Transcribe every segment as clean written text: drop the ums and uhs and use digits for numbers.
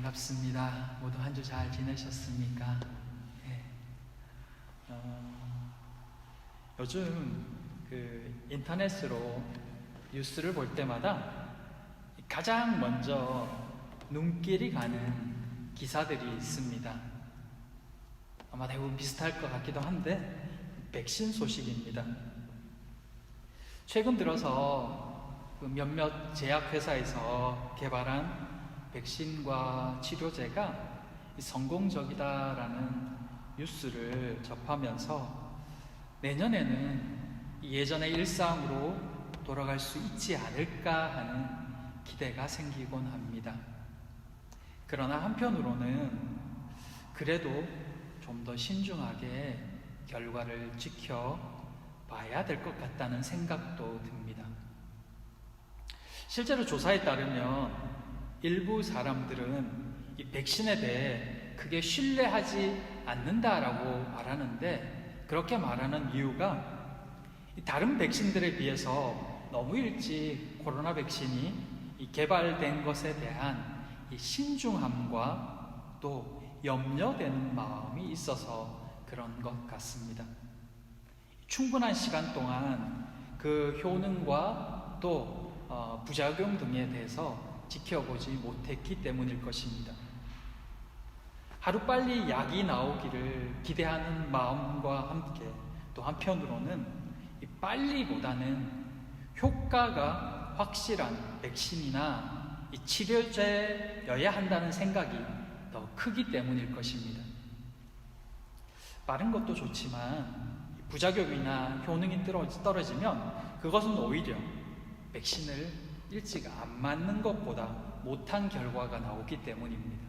반갑습니다. 모두 한 주 잘 지내셨습니까? 네. 요즘 인터넷으로 뉴스를 볼 때마다 가장 먼저 눈길이 가는 기사들이 있습니다. 아마 대부분 비슷할 것 같기도 한데 백신 소식입니다. 최근 들어서 몇몇 제약회사에서 개발한 백신과 치료제가 성공적이다라는 뉴스를 접하면서 내년에는 예전의 일상으로 돌아갈 수 있지 않을까 하는 기대가 생기곤 합니다. 그러나 한편으로는 그래도 좀 더 신중하게 결과를 지켜봐야 될 것 같다는 생각도 듭니다. 실제로 조사에 따르면 일부 사람들은 이 백신에 대해 크게 신뢰하지 않는다라고 말하는데, 그렇게 말하는 이유가 다른 백신들에 비해서 너무 일찍 코로나 백신이 개발된 것에 대한 이 신중함과 또 염려되는 마음이 있어서 그런 것 같습니다. 충분한 시간 동안 그 효능과 또 부작용 등에 대해서 지켜보지 못했기 때문일 것입니다. 하루빨리 약이 나오기를 기대하는 마음과 함께 또 한편으로는 이 빨리보다는 효과가 확실한 백신이나 이 치료제여야 한다는 생각이 더 크기 때문일 것입니다. 빠른 것도 좋지만 부작용이나 효능이 떨어지면 그것은 오히려 백신을 일찍 안 맞는 것보다 못한 결과가 나오기 때문입니다.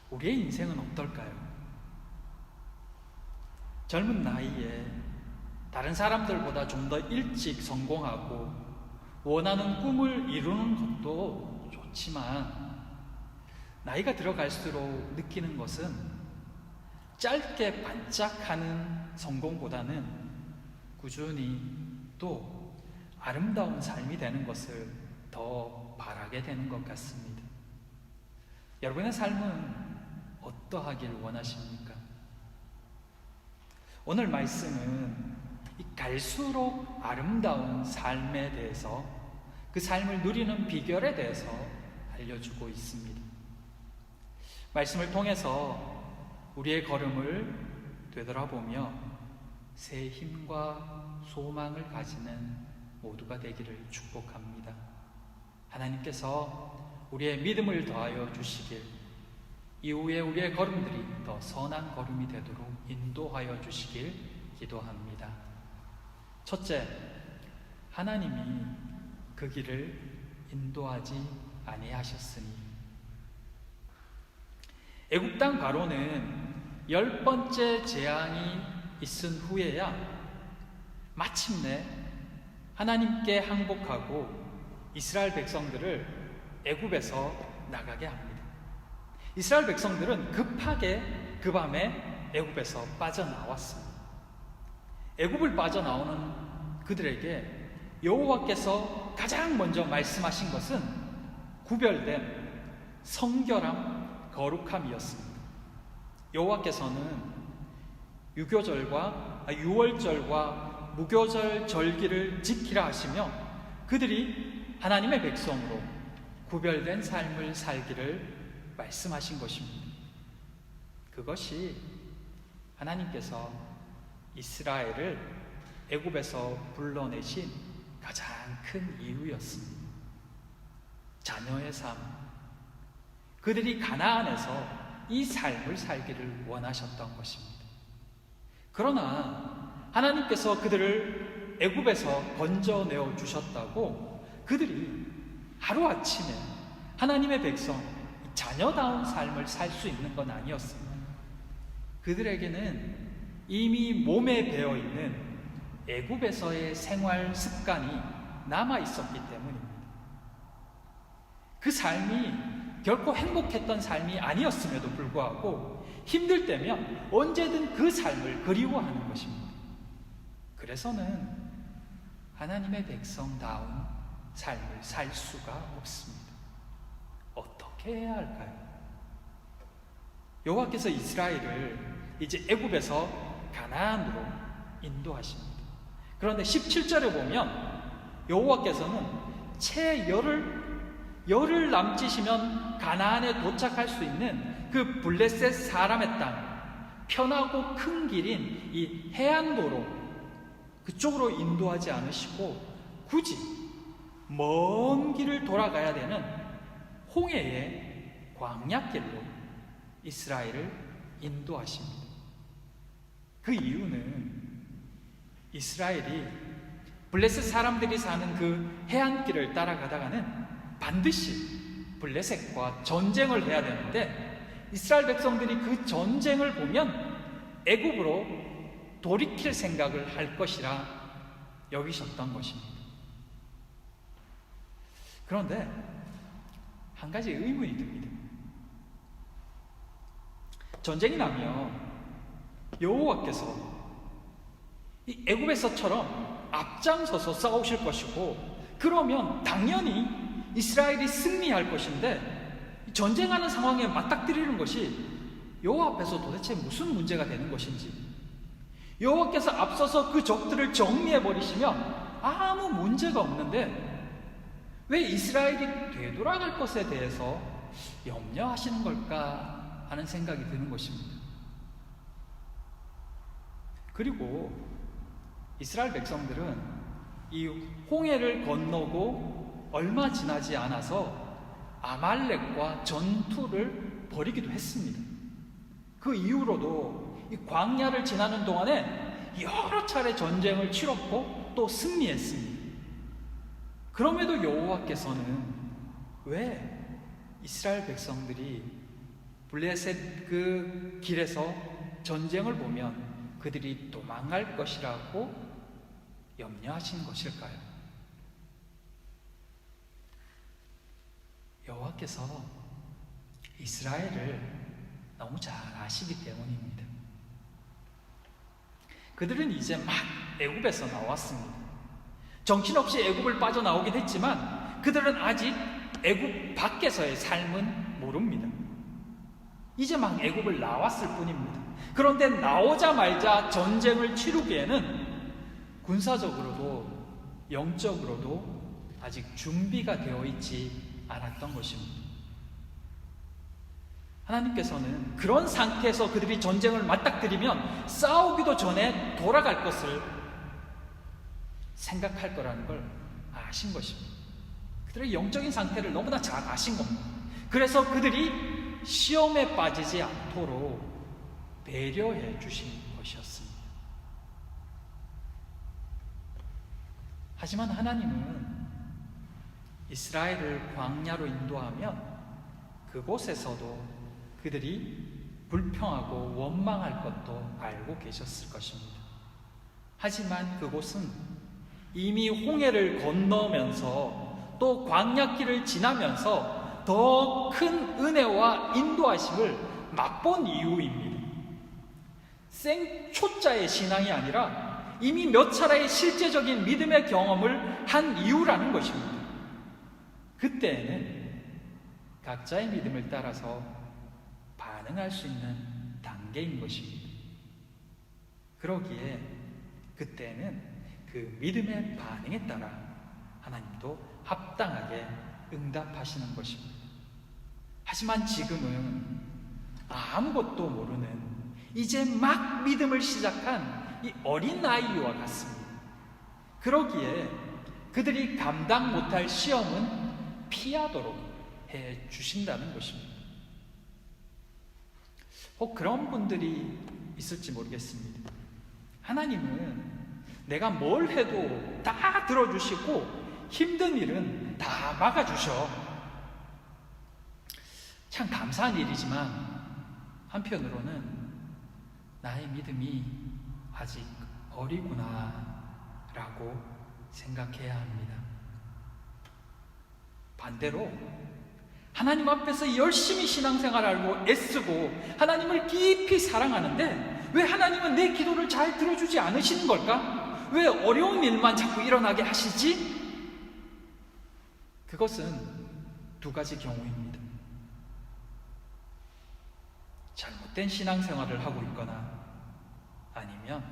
우리의 인생은 어떨까요? 젊은 나이에 다른 사람들보다 좀 더 일찍 성공하고 원하는 꿈을 이루는 것도 좋지만 나이가 들어갈수록 느끼는 것은 짧게 반짝하는 성공보다는 꾸준히 또 아름다운 삶이 되는 것을 더 바라게 되는 것 같습니다. 여러분의 삶은 어떠하길 원하십니까? 오늘 말씀은 갈수록 아름다운 삶에 대해서, 그 삶을 누리는 비결에 대해서 알려주고 있습니다. 말씀을 통해서 우리의 걸음을 되돌아보며 새 힘과 소망을 가지는 모두가 되기를 축복합니다. 하나님께서 우리의 믿음을 더하여 주시길, 이후에 우리의 걸음들이 더 선한 걸음이 되도록 인도하여 주시길 기도합니다. 첫째, 하나님이 그 길을 인도하지 아니하셨으니. 애굽 땅 바로는 10번째 재앙이 있은 후에야 마침내 하나님께 항복하고 이스라엘 백성들을 애굽에서 나가게 합니다. 이스라엘 백성들은 급하게 그 밤에 애굽에서 빠져나왔습니다. 애굽을 빠져나오는 그들에게 여호와께서 가장 먼저 말씀하신 것은 구별된 성결함, 거룩함이었습니다. 여호와께서는 유월절과 무교절 절기를 지키라 하시며 그들이 하나님의 백성으로 구별된 삶을 살기를 말씀하신 것입니다. 그것이 하나님께서 이스라엘을 애굽에서 불러내신 가장 큰 이유였습니다. 자녀의 삶, 그들이 가나안에서 이 삶을 살기를 원하셨던 것입니다. 그러나 하나님께서 그들을 애굽에서 건져내어 주셨다고 그들이 하루아침에 하나님의 백성, 자녀다운 삶을 살 수 있는 건 아니었습니다. 그들에게는 이미 몸에 배어있는 애굽에서의 생활 습관이 남아있었기 때문입니다. 그 삶이 결코 행복했던 삶이 아니었음에도 불구하고 힘들 때면 언제든 그 삶을 그리워하는 것입니다. 그래서는 하나님의 백성다운 삶을 살 수가 없습니다. 어떻게 해야 할까요? 여호와께서 이스라엘을 이제 애굽에서 가나안으로 인도하십니다. 그런데 17절에 보면 여호와께서는 채 열흘 남짓이면 가나안에 도착할 수 있는 그 블레셋 사람의 땅, 편하고 큰 길인 이 해안도로 그쪽으로 인도하지 않으시고 굳이 먼 길을 돌아가야 되는 홍해의 광야길로 이스라엘을 인도하십니다. 그 이유는 이스라엘이 블레셋 사람들이 사는 그 해안길을 따라가다가는 반드시 블레셋과 전쟁을 해야 되는데 이스라엘 백성들이 그 전쟁을 보면 애굽으로 돌이킬 생각을 할 것이라 여기셨던 것입니다. 그런데 한 가지 의문이 듭니다. 전쟁이 나면 여호와께서 이 애굽에서처럼 앞장서서 싸우실 것이고 그러면 당연히 이스라엘이 승리할 것인데 전쟁하는 상황에 맞닥뜨리는 것이 여호와 앞에서 도대체 무슨 문제가 되는 것인지, 여호와께서 앞서서 그 적들을 정리해버리시면 아무 문제가 없는데 왜 이스라엘이 되돌아갈 것에 대해서 염려하시는 걸까 하는 생각이 드는 것입니다. 그리고 이스라엘 백성들은 이 홍해를 건너고 얼마 지나지 않아서 아말렉과 전투를 벌이기도 했습니다. 그 이후로도 이 광야를 지나는 동안에 여러 차례 전쟁을 치렀고 또 승리했습니다. 그럼에도 여호와께서는 왜 이스라엘 백성들이 블레셋 그 길에서 전쟁을 보면 그들이 도망갈 것이라고 염려하시는 것일까요? 여호와께서 이스라엘을 너무 잘 아시기 때문입니다. 그들은 이제 막 애굽에서 나왔습니다. 정신없이 애굽을 빠져나오긴 했지만 그들은 아직 애굽 밖에서의 삶은 모릅니다. 이제 막 애굽을 나왔을 뿐입니다. 그런데 나오자마자 전쟁을 치르기에는 군사적으로도 영적으로도 아직 준비가 되어 있지 않았던 것입니다. 하나님께서는 그런 상태에서 그들이 전쟁을 맞닥뜨리면 싸우기도 전에 돌아갈 것을 생각할 거라는 걸 아신 것입니다. 그들의 영적인 상태를 너무나 잘 아신 겁니다. 그래서 그들이 시험에 빠지지 않도록 배려해 주신 것이었습니다. 하지만 하나님은 이스라엘을 광야로 인도하면 그곳에서도 그들이 불평하고 원망할 것도 알고 계셨을 것입니다. 하지만 그곳은 이미 홍해를 건너면서 또 광야길을 지나면서 더 큰 은혜와 인도하심을 맛본 이유입니다. 생초자의 신앙이 아니라 이미 몇 차례의 실제적인 믿음의 경험을 한 이유라는 것입니다. 그때에는 각자의 믿음을 따라서 반응할 수 있는 단계인 것입니다. 그러기에 그때는 그 믿음의 반응에 따라 하나님도 합당하게 응답하시는 것입니다. 하지만 지금은 아무것도 모르는 이제 막 믿음을 시작한 이 어린아이와 같습니다. 그러기에 그들이 감당 못할 시험은 피하도록 해 주신다는 것입니다. 혹 그런 분들이 있을지 모르겠습니다. 하나님은 내가 뭘 해도 다 들어주시고 힘든 일은 다 막아주셔. 참 감사한 일이지만 한편으로는 나의 믿음이 아직 어리구나 라고 생각해야 합니다. 반대로 하나님 앞에서 열심히 신앙생활하고 애쓰고 하나님을 깊이 사랑하는데 왜 하나님은 내 기도를 잘 들어주지 않으시는 걸까? 왜 어려운 일만 자꾸 일어나게 하시지? 그것은 두 가지 경우입니다. 잘못된 신앙생활을 하고 있거나 아니면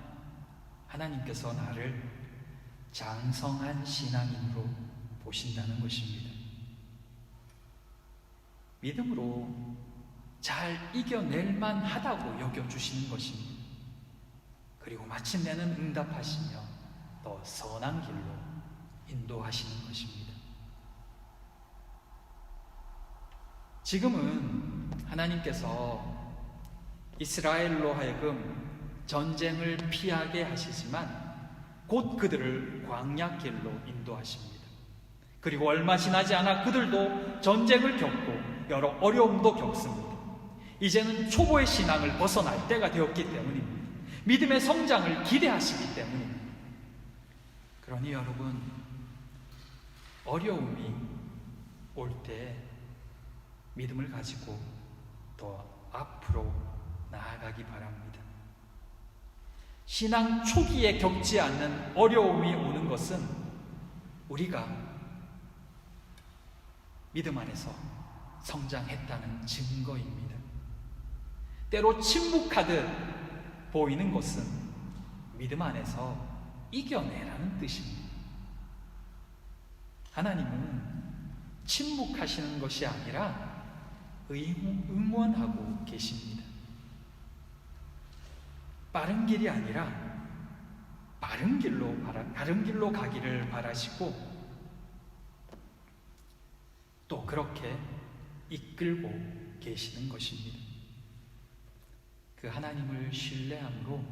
하나님께서 나를 장성한 신앙인으로 보신다는 것입니다. 믿음으로 잘 이겨낼 만하다고 여겨주시는 것입니다. 그리고 마침내는 응답하시며 더 선한 길로 인도하시는 것입니다. 지금은 하나님께서 이스라엘로 하여금 전쟁을 피하게 하시지만 곧 그들을 광야길로 인도하십니다. 그리고 얼마 지나지 않아 그들도 전쟁을 겪고 여러 어려움도 겪습니다. 이제는 초보의 신앙을 벗어날 때가 되었기 때문입니다. 믿음의 성장을 기대하시기 때문입니다. 그러니 여러분, 어려움이 올 때 믿음을 가지고 더 앞으로 나아가기 바랍니다. 신앙 초기에 겪지 않는 어려움이 오는 것은 우리가 믿음 안에서 성장했다는 증거입니다. 때로 침묵하듯 보이는 것은 믿음 안에서 이겨내라는 뜻입니다. 하나님은 침묵하시는 것이 아니라 응원하고 계십니다. 빠른 길이 아니라 바른 길로 가기를 바라시고 또 그렇게 이끌고 계시는 것입니다. 그 하나님을 신뢰함으로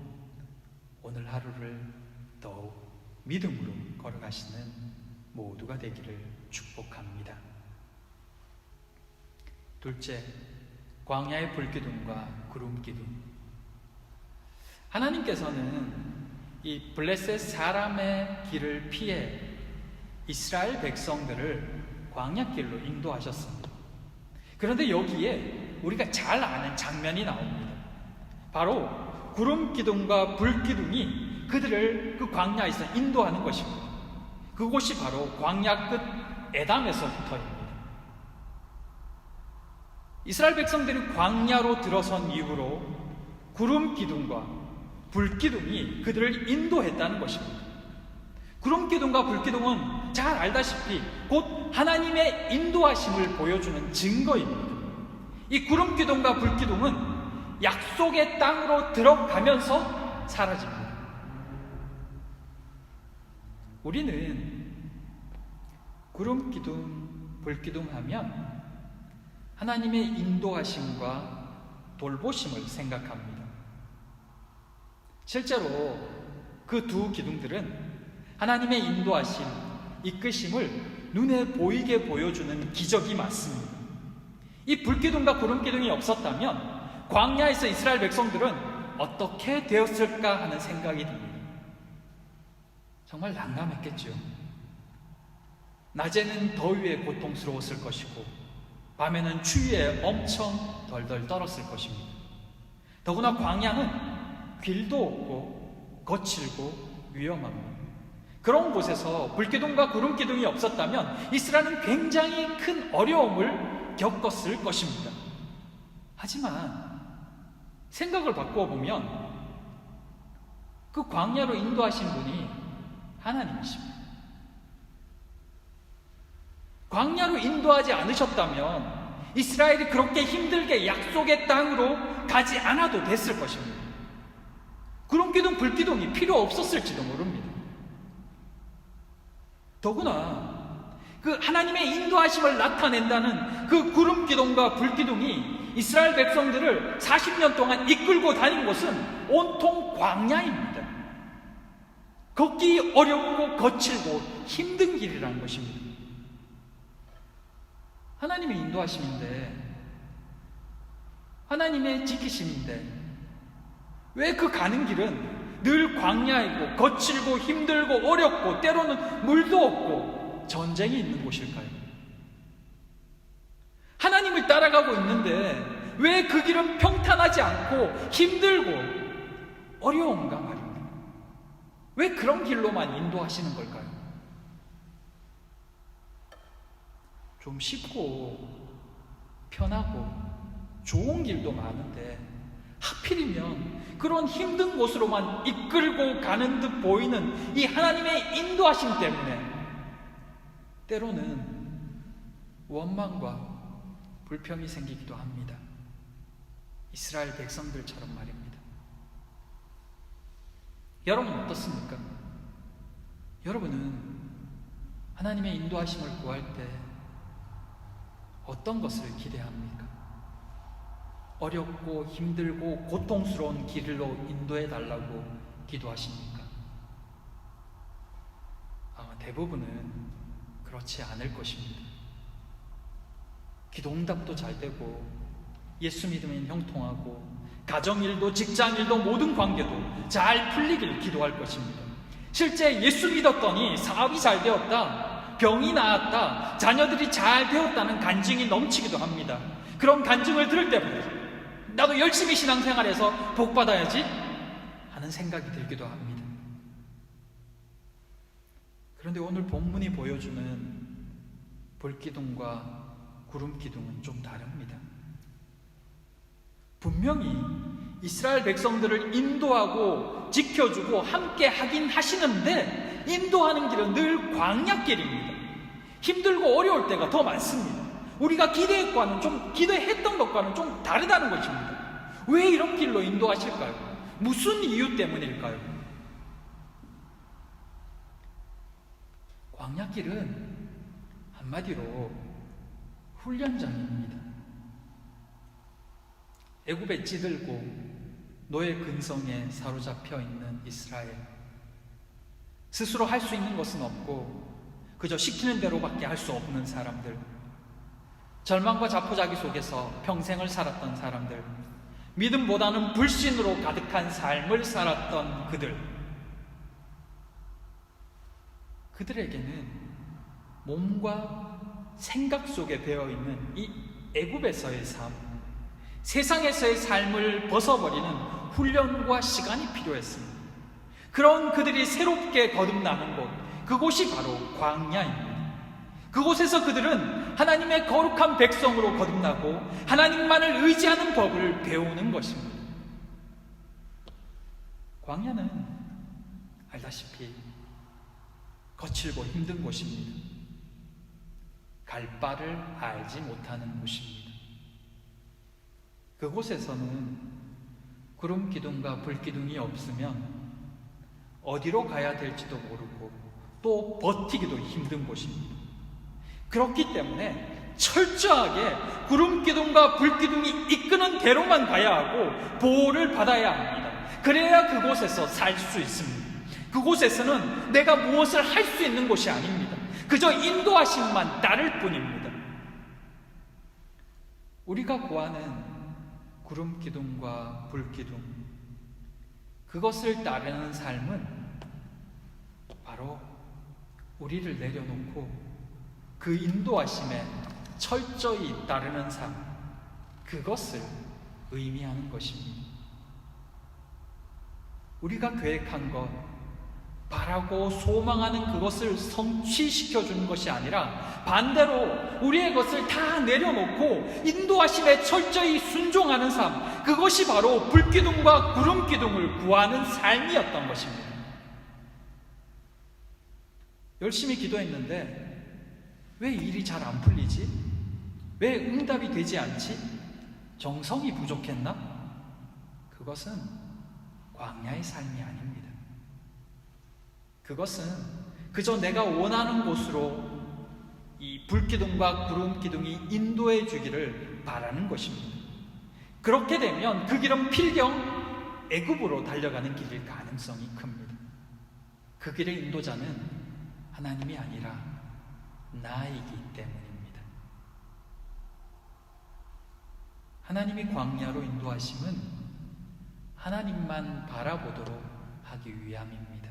오늘 하루를 더욱 믿음으로 걸어가시는 모두가 되기를 축복합니다. 둘째, 광야의 불기둥과 구름기둥. 하나님께서는 이 블레셋 사람의 길을 피해 이스라엘 백성들을 광야길로 인도하셨습니다. 그런데 여기에 우리가 잘 아는 장면이 나옵니다. 바로 구름기둥과 불기둥이 그들을 그 광야에서 인도하는 것입니다. 그곳이 바로 광야 끝 에담에서부터입니다. 이스라엘 백성들이 광야로 들어선 이후로 구름기둥과 불기둥이 그들을 인도했다는 것입니다. 구름기둥과 불기둥은 잘 알다시피 곧 하나님의 인도하심을 보여주는 증거입니다. 이 구름기둥과 불기둥은 약속의 땅으로 들어가면서 사라집니다. 우리는 구름기둥, 불기둥 하면 하나님의 인도하심과 돌보심을 생각합니다. 실제로 그 두 기둥들은 하나님의 인도하심, 이끄심을 눈에 보이게 보여주는 기적이 맞습니다. 이 불기둥과 구름기둥이 없었다면 광야에서 이스라엘 백성들은 어떻게 되었을까 하는 생각이 듭니다. 정말 난감했겠죠. 낮에는 더위에 고통스러웠을 것이고 밤에는 추위에 엄청 덜덜 떨었을 것입니다. 더구나 광야는 길도 없고 거칠고 위험합니다. 그런 곳에서 불기둥과 구름기둥이 없었다면 이스라엘은 굉장히 큰 어려움을 겪었을 것입니다. 하지만 생각을 바꾸어 보면 그 광야로 인도하신 분이 하나님이십니다. 광야로 인도하지 않으셨다면 이스라엘이 그렇게 힘들게 약속의 땅으로 가지 않아도 됐을 것입니다. 구름기둥, 불기둥이 필요 없었을지도 모릅니다. 더구나 그 하나님의 인도하심을 나타낸다는 그 구름기둥과 불기둥이 이스라엘 백성들을 40년 동안 이끌고 다닌 곳은 온통 광야입니다. 걷기 어렵고 거칠고 힘든 길이라는 것입니다. 하나님의 인도하심인데, 하나님의 지키심인데 왜 그 가는 길은 늘 광야이고 거칠고 힘들고 어렵고 때로는 물도 없고 전쟁이 있는 곳일까요? 하나님을 따라가고 있는데 왜 그 길은 평탄하지 않고 힘들고 어려운가 말입니다. 왜 그런 길로만 인도하시는 걸까요? 좀 쉽고 편하고 좋은 길도 많은데 하필이면 그런 힘든 곳으로만 이끌고 가는 듯 보이는 이 하나님의 인도하심 때문에 때로는 원망과 불평이 생기기도 합니다. 이스라엘 백성들처럼 말입니다. 여러분 어떻습니까? 여러분은 하나님의 인도하심을 구할 때 어떤 것을 기대합니까? 어렵고 힘들고 고통스러운 길로 인도해 달라고 기도하십니까? 아마 대부분은 그렇지 않을 것입니다. 기도 응답도 잘 되고 예수 믿으면 형통하고 가정일도 직장일도 모든 관계도 잘 풀리길 기도할 것입니다. 실제 예수 믿었더니 사업이 잘 되었다, 병이 나았다, 자녀들이 잘 되었다는 간증이 넘치기도 합니다. 그런 간증을 들을 때마다 나도 열심히 신앙생활해서 복 받아야지 하는 생각이 들기도 합니다. 그런데 오늘 본문이 보여주는 불기둥과 구름기둥은 좀 다릅니다. 분명히 이스라엘 백성들을 인도하고 지켜주고 함께 하긴 하시는데 인도하는 길은 늘 광야길입니다. 힘들고 어려울 때가 더 많습니다. 우리가 기대했던 것과는 좀 다르다는 것입니다. 왜 이런 길로 인도하실까요? 무슨 이유 때문일까요? 광야길은 한마디로 훈련장입니다. 애굽에 찌들고 노예 근성에 사로잡혀 있는 이스라엘, 스스로 할 수 있는 것은 없고 그저 시키는 대로밖에 할 수 없는 사람들, 절망과 자포자기 속에서 평생을 살았던 사람들, 믿음보다는 불신으로 가득한 삶을 살았던 그들에게는 몸과 생각 속에 배어있는 이 애굽에서의 삶, 세상에서의 삶을 벗어버리는 훈련과 시간이 필요했습니다. 그런 그들이 새롭게 거듭나는 곳, 그곳이 바로 광야입니다. 그곳에서 그들은 하나님의 거룩한 백성으로 거듭나고 하나님만을 의지하는 법을 배우는 것입니다. 광야는 알다시피 거칠고 힘든 곳입니다. 갈 바를 알지 못하는 곳입니다. 그곳에서는 구름 기둥과 불 기둥이 없으면 어디로 가야 될지도 모르고 또 버티기도 힘든 곳입니다. 그렇기 때문에 철저하게 구름 기둥과 불 기둥이 이끄는 대로만 가야 하고 보호를 받아야 합니다. 그래야 그곳에서 살 수 있습니다. 그곳에서는 내가 무엇을 할 수 있는 곳이 아닙니다. 그저 인도하심만 따를 뿐입니다. 우리가 구하는 구름 기둥과 불 기둥, 그것을 따르는 삶은 바로 우리를 내려놓고 그 인도하심에 철저히 따르는 삶, 그것을 의미하는 것입니다. 우리가 계획한 것, 바라고 소망하는 그것을 성취시켜 주는 것이 아니라 반대로 우리의 것을 다 내려놓고 인도하심에 철저히 순종하는 삶, 그것이 바로 불기둥과 구름기둥을 구하는 삶이었던 것입니다. 열심히 기도했는데 왜 일이 잘 안 풀리지? 왜 응답이 되지 않지? 정성이 부족했나? 그것은 광야의 삶이 아닙니다. 그것은 그저 내가 원하는 곳으로 이 불기둥과 구름기둥이 인도해 주기를 바라는 것입니다. 그렇게 되면 그 길은 필경 애굽으로 달려가는 길일 가능성이 큽니다. 그 길의 인도자는 하나님이 아니라 나이기 때문입니다. 하나님이 광야로 인도하심은 하나님만 바라보도록 하기 위함입니다.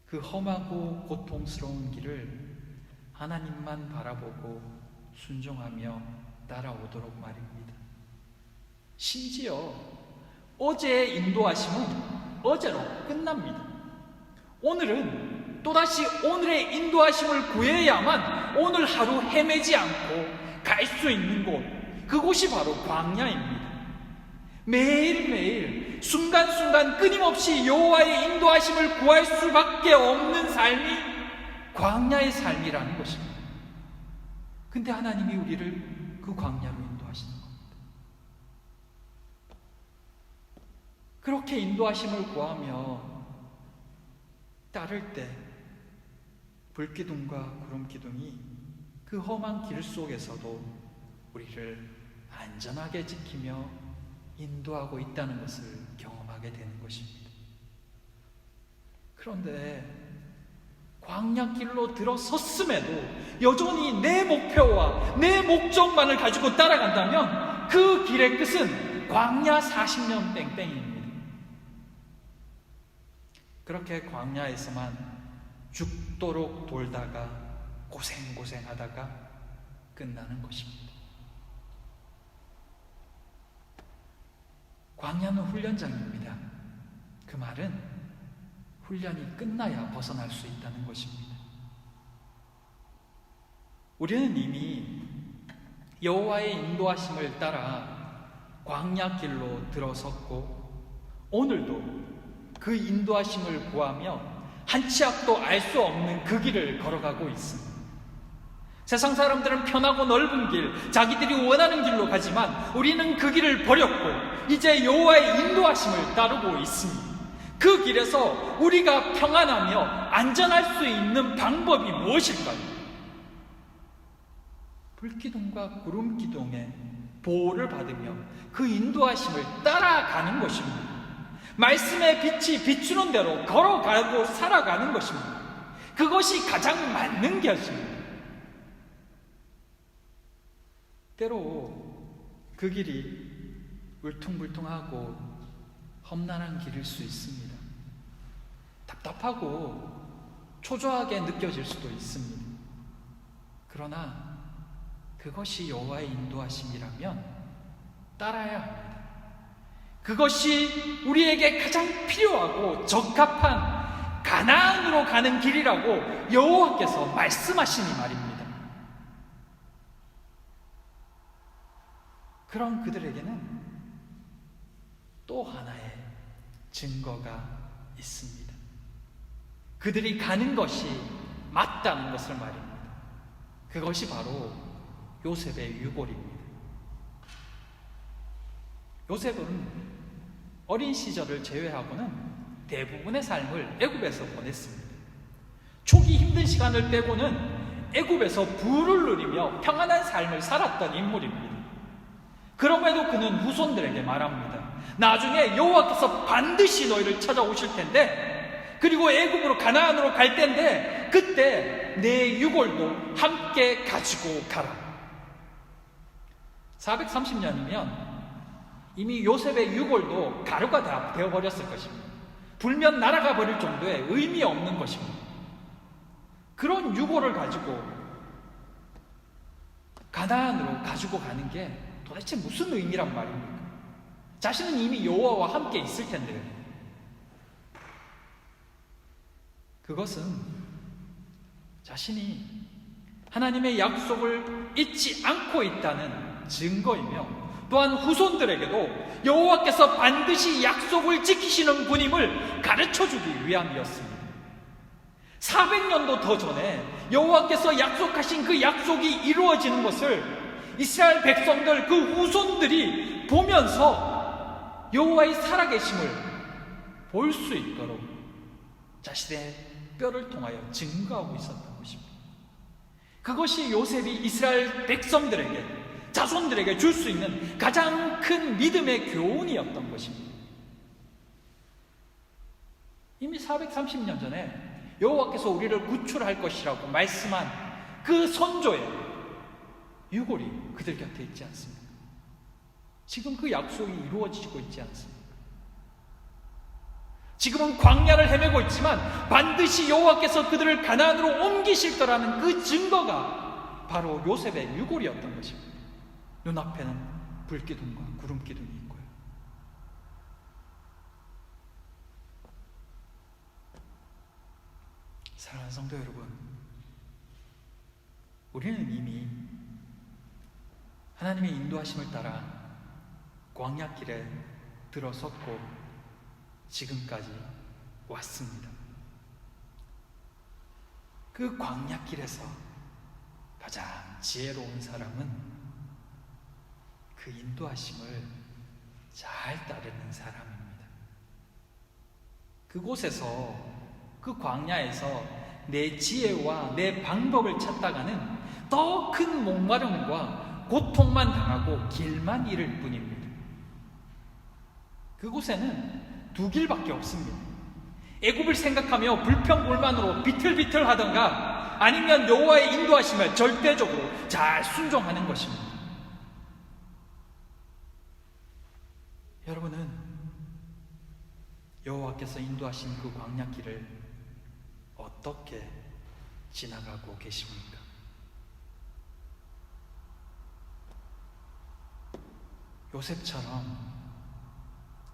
그 험하고 고통스러운 길을 하나님만 바라보고 순종하며 따라오도록 말입니다. 심지어 어제의 인도하심은 어제로 끝납니다. 오늘은 또다시 오늘의 인도하심을 구해야만 오늘 하루 헤매지 않고 갈 수 있는 곳, 그곳이 바로 광야입니다. 매일매일 순간순간 끊임없이 여호와의 인도하심을 구할 수밖에 없는 삶이 광야의 삶이라는 것입니다. 근데 하나님이 우리를 그 광야로 인도하시는 겁니다. 그렇게 인도하심을 구하며 따를 때 불기둥과 구름기둥이 그 험한 길 속에서도 우리를 안전하게 지키며 인도하고 있다는 것을 경험하게 되는 것입니다. 그런데 광야길로 들어섰음에도 여전히 내 목표와 내 목적만을 가지고 따라간다면 그 길의 끝은 광야 40년 땡땡입니다. 그렇게 광야에서만 죽도록 돌다가 고생하다가 끝나는 것입니다. 광야는 훈련장입니다. 그 말은 훈련이 끝나야 벗어날 수 있다는 것입니다. 우리는 이미 여호와의 인도하심을 따라 광야길로 들어섰고 오늘도 그 인도하심을 구하며 한 치 앞도 알 수 없는 그 길을 걸어가고 있습니다. 세상 사람들은 편하고 넓은 길, 자기들이 원하는 길로 가지만 우리는 그 길을 버렸고 이제 여호와의 인도하심을 따르고 있습니다. 그 길에서 우리가 평안하며 안전할 수 있는 방법이 무엇일까요? 불기둥과 구름기둥의 보호를 받으며 그 인도하심을 따라가는 것입니다. 말씀의 빛이 비추는 대로 걸어가고 살아가는 것입니다. 그것이 가장 맞는 것입니다. 때로 그 길이 울퉁불퉁하고 험난한 길일 수 있습니다. 답답하고 초조하게 느껴질 수도 있습니다. 그러나 그것이 여호와의 인도하심이라면 따라야 합니다. 그것이 우리에게 가장 필요하고 적합한 가나안으로 가는 길이라고 여호와께서 말씀하시니 말입니다. 그런 그들에게는 또 하나의 증거가 있습니다. 그들이 가는 것이 맞다는 것을 말입니다. 그것이 바로 요셉의 유골입니다. 요셉은 어린 시절을 제외하고는 대부분의 삶을 애굽에서 보냈습니다. 초기 힘든 시간을 빼고는 애굽에서 부를 누리며 평안한 삶을 살았던 인물입니다. 그럼에도 그는 후손들에게 말합니다. 나중에 여호와께서 반드시 너희를 찾아오실 텐데, 그리고 애굽으로 가나안으로 갈 텐데 그때 내 유골도 함께 가지고 가라. 430년이면 이미 요셉의 유골도 가루가 다 되어버렸을 것입니다. 불면 날아가 버릴 정도의 의미 없는 것입니다. 그런 유골을 가지고 가나안으로 가지고 가는 게 도대체 무슨 의미란 말입니까? 자신은 이미 여호와와 함께 있을 텐데요. 그것은 자신이 하나님의 약속을 잊지 않고 있다는 증거이며 또한 후손들에게도 여호와께서 반드시 약속을 지키시는 분임을 가르쳐주기 위함이었습니다. 400년도 더 전에 여호와께서 약속하신 그 약속이 이루어지는 것을 이스라엘 백성들 그 후손들이 보면서 여호와의 살아계심을 볼 수 있도록 자신의 뼈를 통하여 증거하고 있었던 것입니다. 그것이 요셉이 이스라엘 백성들에게 자손들에게 줄 수 있는 가장 큰 믿음의 교훈이었던 것입니다. 이미 430년 전에 여호와께서 우리를 구출할 것이라고 말씀한 그 선조의 유골이 그들 곁에 있지 않습니까? 지금 그 약속이 이루어지고 있지 않습니까? 지금은 광야를 헤매고 있지만 반드시 여호와께서 그들을 가나안으로 옮기실 거라는 그 증거가 바로 요셉의 유골이었던 것입니다. 눈앞에는 불기둥과 구름기둥이 있고요. 사랑하는 성도 여러분, 우리는 이미 하나님의 인도하심을 따라 광야길에 들어섰고 지금까지 왔습니다. 그 광야길에서 가장 지혜로운 사람은 그 인도하심을 잘 따르는 사람입니다. 그곳에서, 그 광야에서 내 지혜와 내 방법을 찾다가는 더 큰 목마름과 고통만 당하고 길만 잃을 뿐입니다. 그곳에는 두 길밖에 없습니다. 애굽을 생각하며 불평불만으로 비틀비틀 하던가, 아니면 여호와의 인도하심을 절대적으로 잘 순종하는 것입니다. 여러분은 여호와께서 인도하신 그 광야길을 어떻게 지나가고 계십니까? 요셉처럼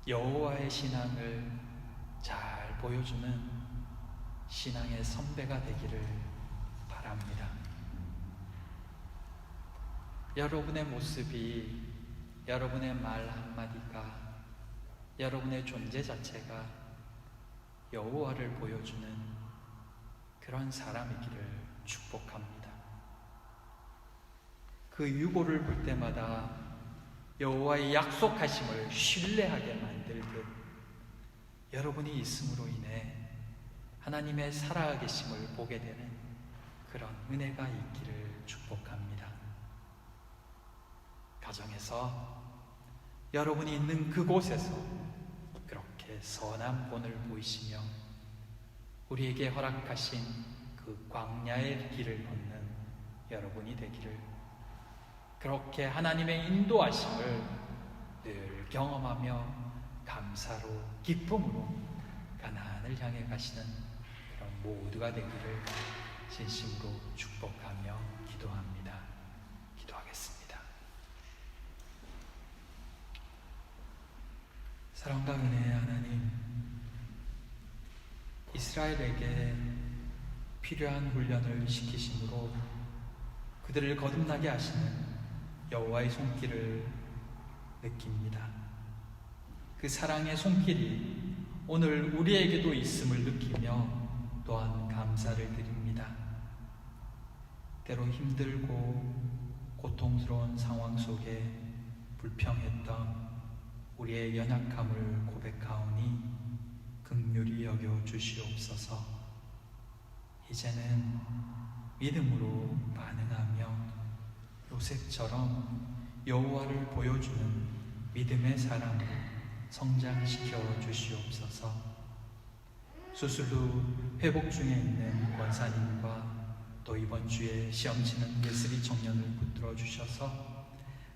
여호와의 신앙을 잘 보여주는 신앙의 선배가 되기를 바랍니다. 여러분의 모습이, 여러분의 말 한마디가, 여러분의 존재 자체가 여호와를 보여주는 그런 사람이기를 축복합니다. 그 유고를 볼 때마다 여호와의 약속하심을 신뢰하게 만들듯 여러분이 있음으로 인해 하나님의 살아계심을 보게 되는 그런 은혜가 있기를 축복합니다. 가정에서 여러분이 있는 그곳에서 그렇게 선한 본을 보이시며 우리에게 허락하신 그 광야의 길을 걷는 여러분이 되기를, 그렇게 하나님의 인도하심을 늘 경험하며 감사로 기쁨으로 가나안을 향해 가시는 그런 모두가 되기를 진심으로 축복하며 기도합니다. 기도하겠습니다. 사랑과 은혜의 하나님, 이스라엘에게 필요한 훈련을 시키심으로 그들을 거듭나게 하시는 여호와의 손길을 느낍니다. 그 사랑의 손길이 오늘 우리에게도 있음을 느끼며 또한 감사를 드립니다. 때로 힘들고 고통스러운 상황 속에 불평했던 우리의 연약함을 고백하오니 긍휼히 여겨 주시옵소서. 이제는 믿음으로 반응하며 요셉처럼 여호와를 보여주는 믿음의 사람으로 성장시켜 주시옵소서. 수술 후 회복 중에 있는 권사님과 또 이번 주에 시험 치는 예슬이 청년을 붙들어 주셔서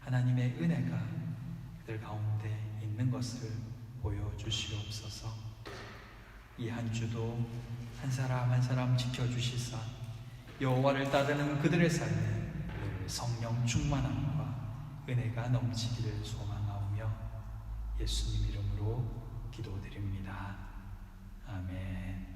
하나님의 은혜가 그들 가운데 있는 것을 보여주시옵소서. 이 한 주도 한 사람 한 사람 지켜주시사 여호와를 따르는 그들의 삶에 늘 성령 충만함과 은혜가 넘치기를 소망하오며 예수님 이름으로 기도드립니다. 아멘.